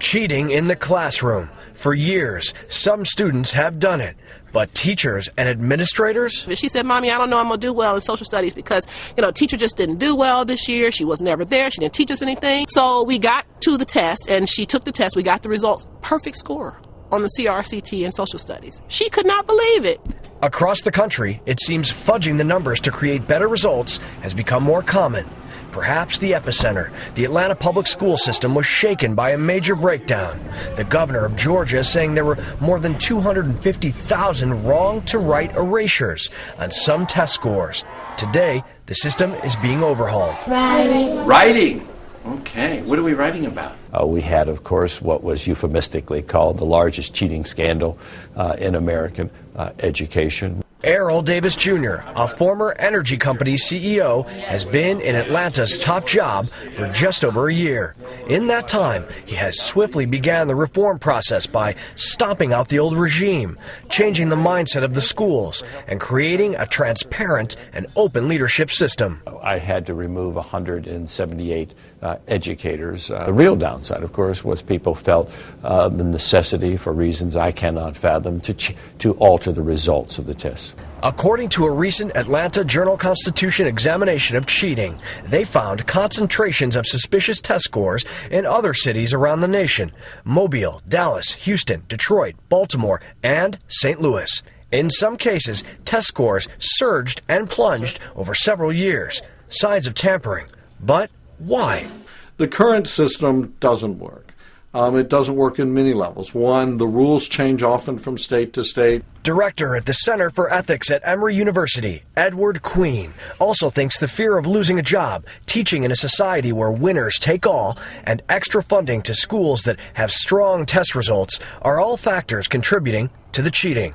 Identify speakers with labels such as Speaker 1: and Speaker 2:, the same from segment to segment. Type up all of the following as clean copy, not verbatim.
Speaker 1: Cheating in the classroom. For years, some students have done it, but teachers and administrators?
Speaker 2: She said, "Mommy, I don't know I'm going to do well in social studies because, teacher just didn't do well this year. She was never there. She didn't teach us anything." So we got to the test, and she took the test. We got the results. Perfect score on the CRCT in social studies. She could not believe it.
Speaker 1: Across the country, it seems fudging the numbers to create better results has become more common. Perhaps the epicenter, the Atlanta public school system, was shaken by a major breakdown. The governor of Georgia is saying there were more than 250,000 wrong-to-right erasures on some test scores. Today, the system is being overhauled.
Speaker 3: Writing. Okay, what are we writing about?
Speaker 4: We had, of course, what was euphemistically called the largest cheating scandal in American education.
Speaker 1: ERROL Davis Jr., a former energy company CEO, has been in Atlanta's top job for just over a year. In that time, he has swiftly began the reform process by stomping out the old regime, changing the mindset of the schools, and creating a transparent and open leadership system.
Speaker 4: I had to remove 178 educators. The real downside, of course, was people felt the necessity, for reasons I cannot fathom, to alter the results of the tests.
Speaker 1: According to a recent Atlanta Journal-Constitution examination of cheating, they found concentrations of suspicious test scores in other cities around the nation: Mobile, Dallas, Houston, Detroit, Baltimore, and St. Louis. In some cases, test scores surged and plunged over several years. Signs of tampering. But why?
Speaker 5: The current system doesn't work. It doesn't work in many levels. One, the rules change often from state to state.
Speaker 1: Director at the Center for Ethics at Emory University, Edward Queen, also thinks the fear of losing a job, teaching in a society where winners take all, and extra funding to schools that have strong test results are all factors contributing to the cheating.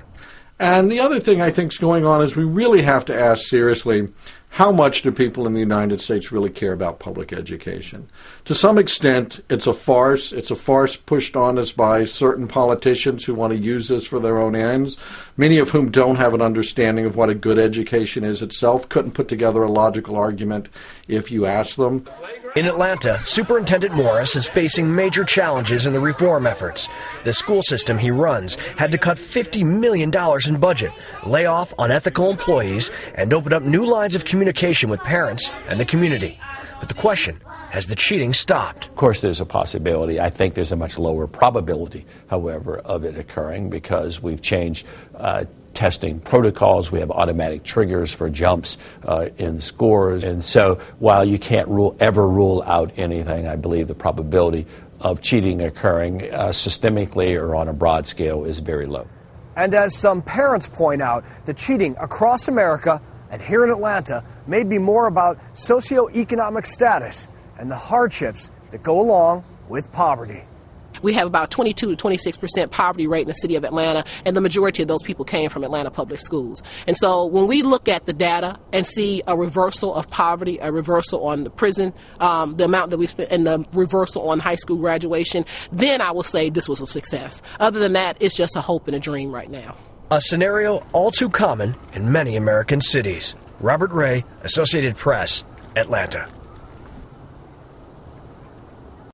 Speaker 5: And the other thing I think is going on is we really have to ask seriously, how much do people in the United States really care about public education? To some extent, it's a farce. It's a farce pushed on us by certain politicians who want to use this for their own ends, many of whom don't have an understanding of what a good education is itself, couldn't put together a logical argument if you ask them.
Speaker 1: In Atlanta, Superintendent Morris is facing major challenges in the reform efforts. The school system he runs had to cut $50 million in budget, lay off unethical employees, and open up new lines of communication with parents and the community. But the question, has the cheating stopped?
Speaker 4: Of course, there's a possibility. I think there's a much lower probability, however, of it occurring because we've changed testing protocols. We have automatic triggers for jumps in scores. And so while you can't ever rule out anything, I believe the probability of cheating occurring systemically or on a broad scale is very low.
Speaker 1: And as some parents point out, the cheating across America and here in Atlanta may be more about socioeconomic status and the hardships that go along with poverty.
Speaker 2: We have about 22 to 26% poverty rate in the city of Atlanta, and the majority of those people came from Atlanta public schools. And so when we look at the data and see a reversal of poverty, a reversal on the prison, the amount that we spent, and the reversal on high school graduation, then I will say this was a success. Other than that, it's just a hope and a dream right now.
Speaker 1: A scenario all too common in many American cities. Robert Ray, Associated Press, Atlanta.